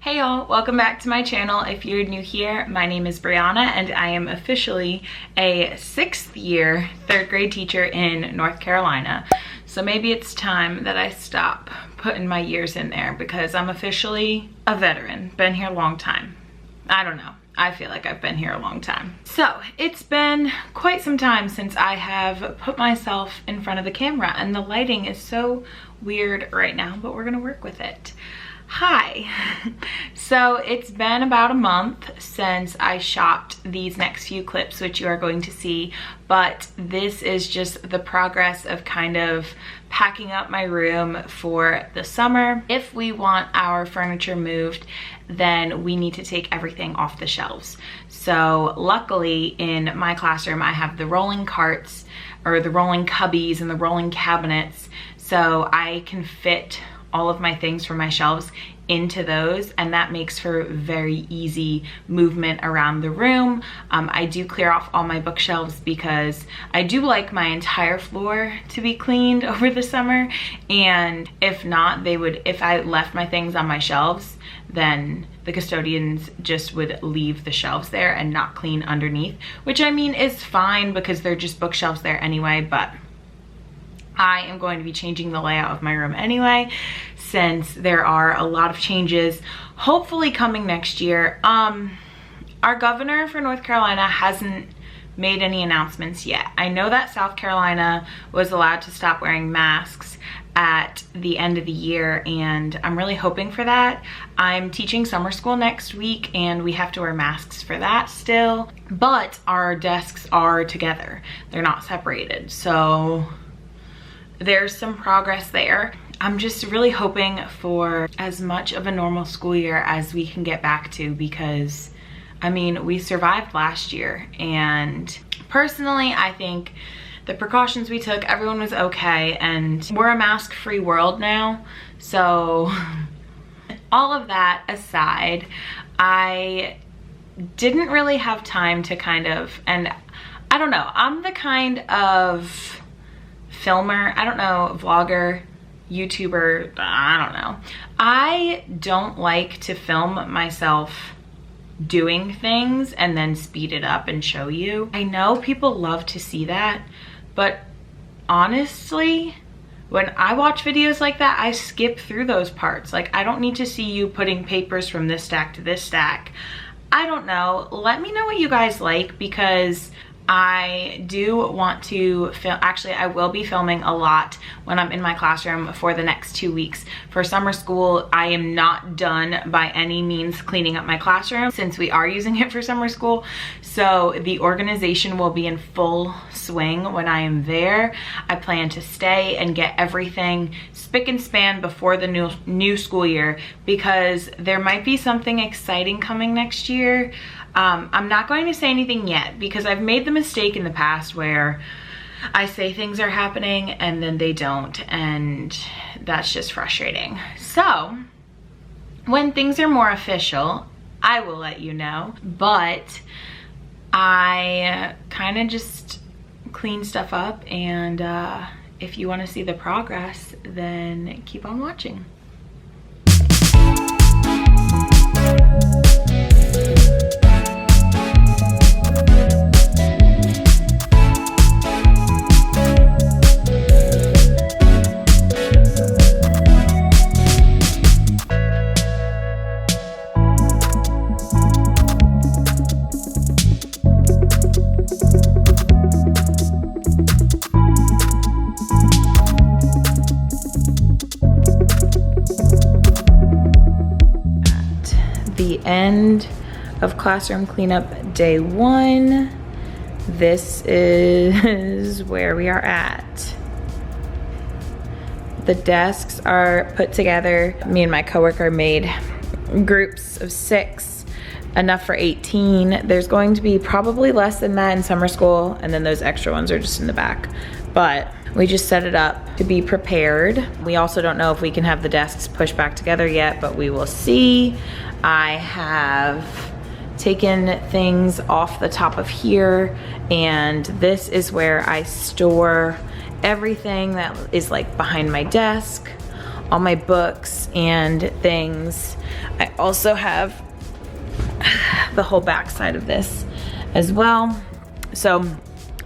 Hey y'all, welcome back to my channel. If you're new here, my name is Brianna and I am officially a 6th year 3rd grade teacher in North Carolina. So maybe it's time that I stop putting my years in there because I'm officially a veteran. Been here a long time. I don't know. I feel like I've been here a long time. So it's been quite some time since I have put myself in front of the camera and the lighting is so weird right now, but we're gonna work with it. Hi. So it's been about a month since I shot these next few clips, which you are going to see, but this is just the progress of kind of packing up my room for the summer. If we want our furniture moved, then we need to take everything off the shelves. So luckily in my classroom, I have the rolling carts or the rolling cubbies and the rolling cabinets, so I can fit all of my things from my shelves into those, and that makes for very easy movement around the room. I do clear off all my bookshelves because I do like my entire floor to be cleaned over the summer, and if not, if I left my things on my shelves, then the custodians just would leave the shelves there and not clean underneath, which I mean is fine because they're just bookshelves there anyway, but I am going to be changing the layout of my room anyway, since there are a lot of changes hopefully coming next year. Our governor for North Carolina hasn't made any announcements yet. I know that South Carolina was allowed to stop wearing masks at the end of the year, and I'm really hoping for that. I'm teaching summer school next week and we have to wear masks for that still, but our desks are together. They're not separated, so there's some progress there. I'm just really hoping for as much of a normal school year as we can get back to, because I mean, we survived last year, and personally I think the precautions we took, everyone was okay, and we're a mask-free world now. So all of that aside, I didn't really have time to kind of, and I don't know, I'm the kind of filmer, I don't know, vlogger, YouTuber, I don't know. I don't like to film myself doing things and then speed it up and show you. I know people love to see that, but honestly, when I watch videos like that, I skip through those parts. Like, I don't need to see you putting papers from this stack to this stack. I don't know. Let me know what you guys like, because I do want to film. Actually, I will be filming a lot when I'm in my classroom for the next 2 weeks. For summer school, I am not done by any means cleaning up my classroom, since we are using it for summer school. So the organization will be in full swing when I am there. I plan to stay and get everything spick and span before the new school year, because there might be something exciting coming next year. I'm not going to say anything yet, because I've made the mistake in the past where I say things are happening and then they don't, and that's just frustrating. So when things are more official, I will let you know, but I kind of just clean stuff up, and if you want to see the progress, then keep on watching. The end of classroom cleanup day 1. This is where we are at. The desks are put together. Me and my coworker made groups of 6, enough for 18. There's going to be probably less than that in summer school, and then those extra ones are just in the back. But we just set it up to be prepared. We also don't know if we can have the desks pushed back together yet, but we will see. I have taken things off the top of here, and this is where I store everything that is like behind my desk, all my books and things. I also have the whole back side of this as well. So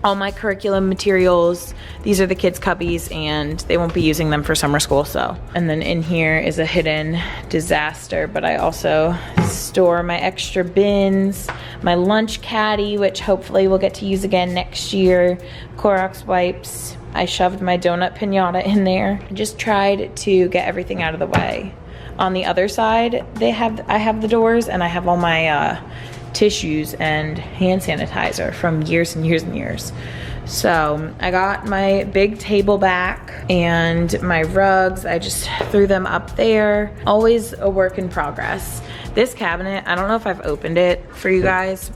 all my curriculum materials, these are the kids' cubbies, and they won't be using them for summer school, so. And then in here is a hidden disaster, but I also store my extra bins, my lunch caddy, which hopefully we'll get to use again next year, Clorox wipes. I shoved my donut piñata in there. I just tried to get everything out of the way. On the other side, I have the doors, and I have all my tissues and hand sanitizer from years and years and years. So I got my big table back and my rugs. I just threw them up there. Always a work in progress. This cabinet, I don't know if I've opened it for you guys.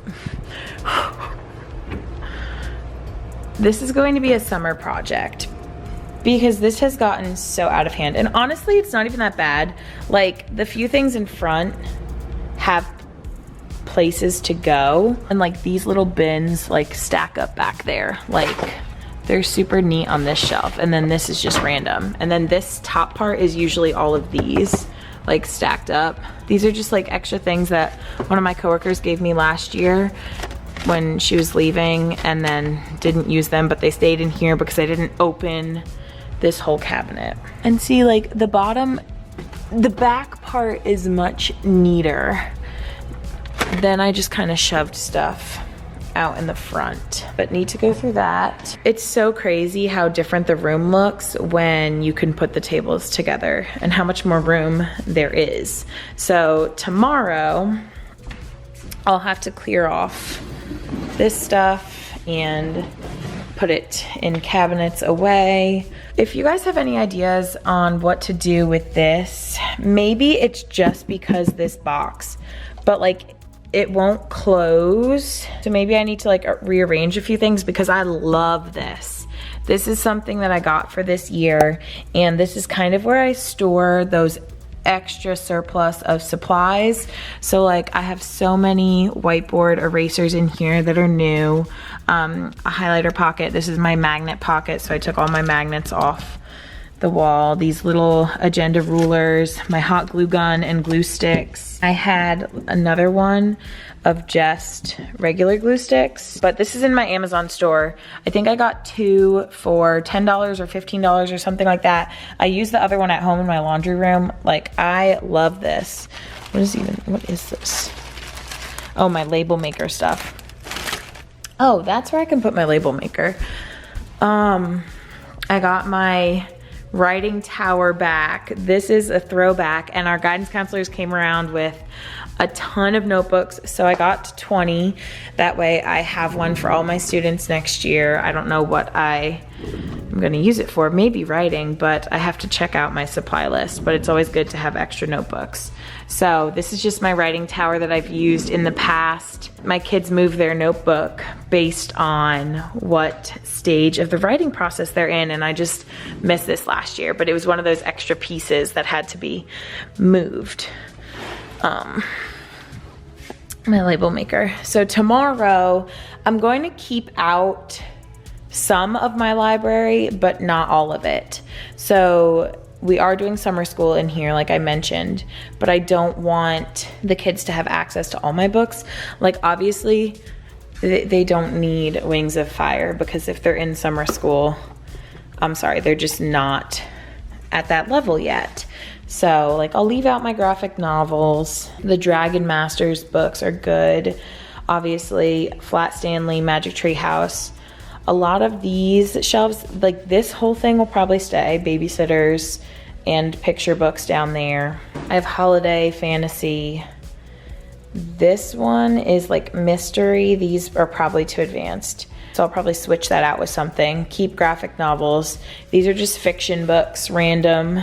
This is going to be a summer project because this has gotten so out of hand. And honestly, it's not even that bad. Like, the few things in front have places to go, and like these little bins like stack up back there. Like, they're super neat on this shelf, and then this is just random. And then this top part is usually all of these like stacked up. These are just like extra things that one of my coworkers gave me last year when she was leaving, and then didn't use them, but they stayed in here because I didn't open this whole cabinet. And see, like the bottom, the back part is much neater. Then I just kind of shoved stuff out in the front, but need to go through that. It's so crazy how different the room looks when you can put the tables together and how much more room there is. So tomorrow I'll have to clear off this stuff and put it in cabinets away. If you guys have any ideas on what to do with this, maybe it's just because this box, but like it won't close. So maybe I need to like rearrange a few things because I love this. This is something that I got for this year, and this is kind of where I store those extra surplus of supplies. So like I have so many whiteboard erasers in here that are new. A highlighter pocket. This is my magnet pocket, so I took all my magnets off the wall. These little agenda rulers, my hot glue gun and glue sticks. I had another one of just regular glue sticks, but this is in my Amazon store. I think I got 2 for $10 or $15 or something like that. I use the other one at home in my laundry room. Like, I love this. What is this? Oh, my label maker stuff. Oh, that's where I can put my label maker. I got my writing tower back. This is a throwback, and our guidance counselors came around with a ton of notebooks, so I got 20. That way I have one for all my students next year. I don't know what I'm gonna use it for, maybe writing, but I have to check out my supply list, but it's always good to have extra notebooks. So this is just my writing tower that I've used in the past. My kids move their notebook based on what stage of the writing process they're in, and I just missed this last year, but it was one of those extra pieces that had to be moved. My label maker. So tomorrow I'm going to keep out some of my library, but not all of it. So we are doing summer school in here, like I mentioned, but I don't want the kids to have access to all my books. Like, obviously they don't need Wings of Fire, because if they're in summer school, I'm sorry, they're just not at that level yet. So like, I'll leave out my graphic novels. The Dragon Masters books are good. Obviously, Flat Stanley, Magic Tree House. A lot of these shelves, like this whole thing will probably stay. Babysitters and picture books down there. I have holiday, fantasy. This one is like mystery. These are probably too advanced, so I'll probably switch that out with something. Keep graphic novels. These are just fiction books, random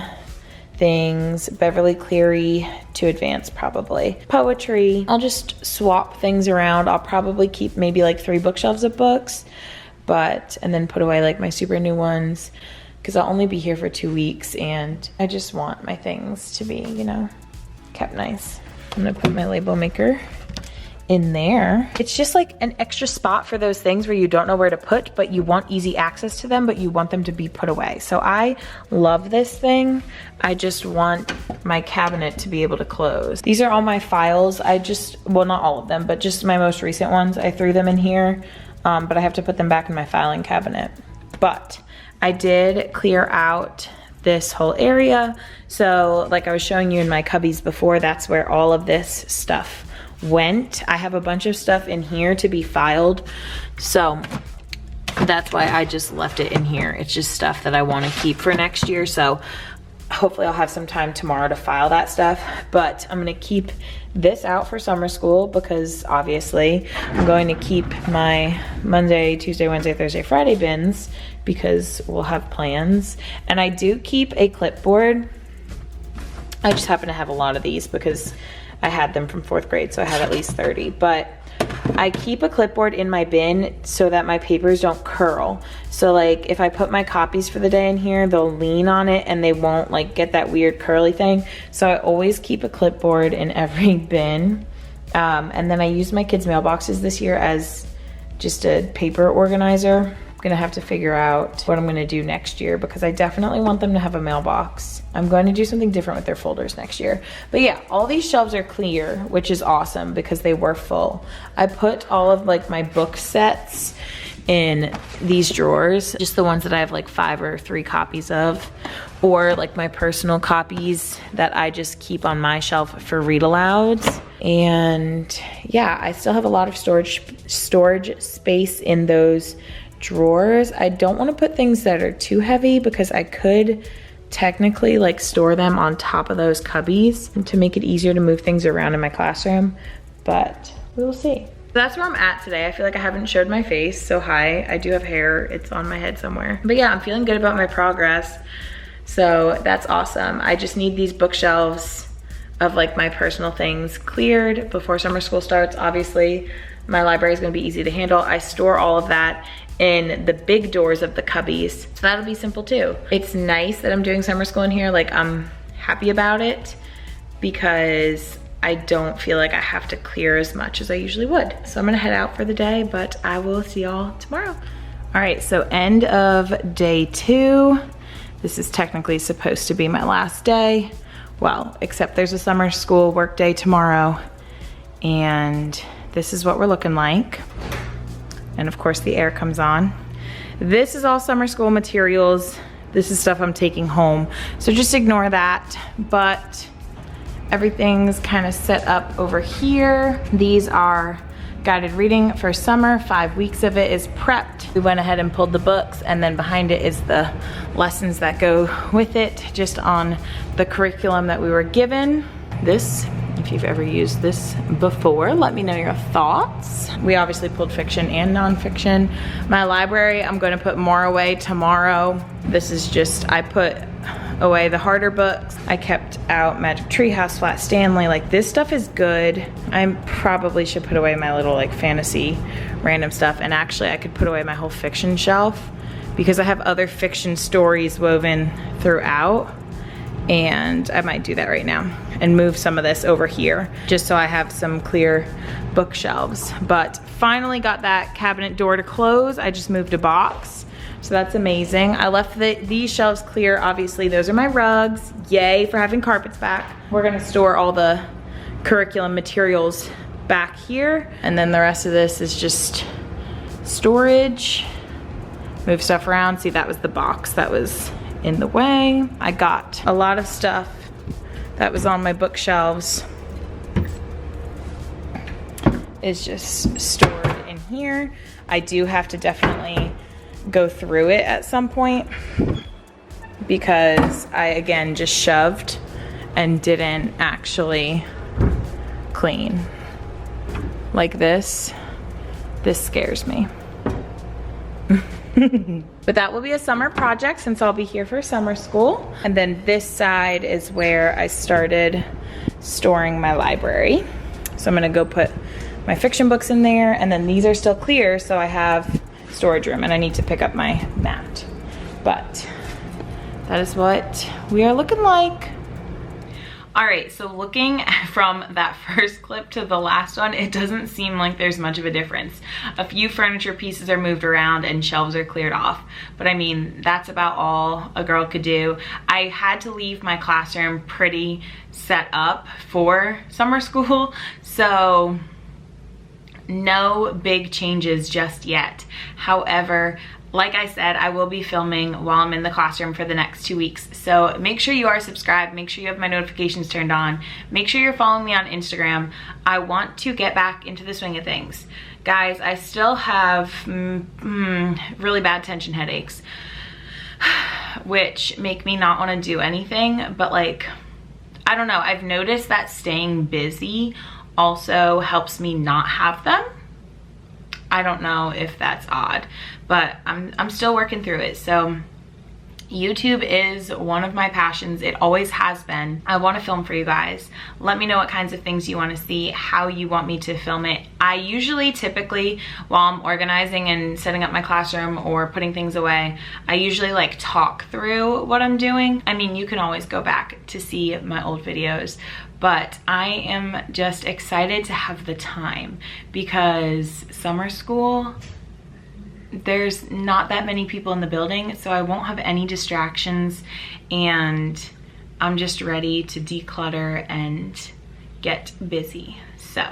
things. Beverly Cleary, too advanced probably. Poetry. I'll just swap things around. I'll probably keep maybe like 3 bookshelves of books, and then put away like my super new ones, because I'll only be here for 2 weeks and I just want my things to be, you know, kept nice. I'm gonna put my label maker in there. It's just like an extra spot for those things where you don't know where to put, but you want easy access to them, but you want them to be put away. So I love this thing. I just want my cabinet to be able to close. These are all my files. Well, not all of them, but just my most recent ones. I threw them in here, but I have to put them back in my filing cabinet. But I did clear out this whole area. So like I was showing you in my cubbies before, that's where all of this stuff went. I have a bunch of stuff in here to be filed, so that's why I just left it in here. It's just stuff that I want to keep for next year, so hopefully I'll have some time tomorrow to file that stuff. But I'm gonna keep this out for summer school because obviously I'm going to keep my Monday, Tuesday, Wednesday, Thursday, Friday bins because we'll have plans. And I do keep a clipboard. I just happen to have a lot of these because I had them from 4th grade, so I have at least 30. But I keep a clipboard in my bin so that my papers don't curl. So like if I put my copies for the day in here, they'll lean on it and they won't like get that weird curly thing. So I always keep a clipboard in every bin. And then I use my kids' mailboxes this year as just a paper organizer. Gonna have to figure out what I'm gonna do next year because I definitely want them to have a mailbox. I'm going to do something different with their folders next year. But yeah, all these shelves are clear, which is awesome because they were full. I put all of like my book sets in these drawers, just the ones that I have like 5 or 3 copies of, or like my personal copies that I just keep on my shelf for read alouds. And yeah, I still have a lot of storage space in those drawers. I don't want to put things that are too heavy because I could technically like store them on top of those cubbies to make it easier to move things around in my classroom, but we will see. That's where I'm at today. I feel like I haven't showed my face, so hi, I do have hair. It's on my head somewhere. But yeah, I'm feeling good about my progress, so that's awesome. I just need these bookshelves of like my personal things cleared before summer school starts. Obviously, my library is gonna be easy to handle. I store all of that in the big doors of the cubbies, so that'll be simple too. It's nice that I'm doing summer school in here. Like I'm happy about it because I don't feel like I have to clear as much as I usually would. So I'm gonna head out for the day, but I will see y'all tomorrow. All right, so end of day 2. This is technically supposed to be my last day. Well, except there's a summer school work day tomorrow, and this is what we're looking like. And of course the air comes on. This is all summer school materials. This is stuff I'm taking home, so just ignore that. But everything's kind of set up over here. These are guided reading for summer. 5 weeks of it is prepped. We went ahead and pulled the books, and then behind it is the lessons that go with it, just on the curriculum that we were given. This, if you've ever used this before, let me know your thoughts. We obviously pulled fiction and nonfiction. My library, I'm going to put more away tomorrow. This is just, I put away the harder books. I kept out Magic Tree House, Flat Stanley. Like this stuff is good. I probably should put away my little like fantasy random stuff, and actually I could put away my whole fiction shelf because I have other fiction stories woven throughout. And I might do that right now and move some of this over here just so I have some clear bookshelves. But finally got that cabinet door to close. I just moved a box, so that's amazing. I left these shelves clear. Obviously those are my rugs. Yay for having carpets back. We're gonna store all the curriculum materials back here, and then the rest of this is just storage. Move stuff around. See, that was the box that was in the way. I got a lot of stuff that was on my bookshelves is just stored in here. I do have to definitely go through it at some point because I again just shoved and didn't actually clean. Like this scares me. But that will be a summer project since I'll be here for summer school. And then this side is where I started storing my library. So I'm gonna go put my fiction books in there, and then these are still clear, so I have storage room, and I need to pick up my mat. But that is what we are looking like. All right, so looking from that first clip to the last one, it doesn't seem like there's much of a difference. A few furniture pieces are moved around and shelves are cleared off, but I mean, that's about all a girl could do. I had to leave my classroom pretty set up for summer school, so no big changes just yet. However, like I said, I will be filming while I'm in the classroom for the next 2 weeks. So make sure you are subscribed. Make sure you have my notifications turned on. Make sure you're following me on Instagram. I want to get back into the swing of things. Guys, I still have really bad tension headaches, which make me not want to do anything. But like, I don't know. I've noticed that staying busy also helps me not have them. I don't know if that's odd, but I'm still working through it. So YouTube is one of my passions. It always has been. I want to film for you guys. Let me know what kinds of things you want to see, how you want me to film it. I usually typically, while I'm organizing and setting up my classroom or putting things away, I usually like talk through what I'm doing. I mean, you can always go back to see my old videos, but I am just excited to have the time because summer school, there's not that many people in the building, so I won't have any distractions, and I'm just ready to declutter and get busy. So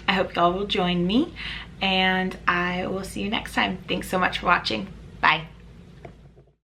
I hope y'all will join me, and I will see you next time. Thanks so much for watching. Bye.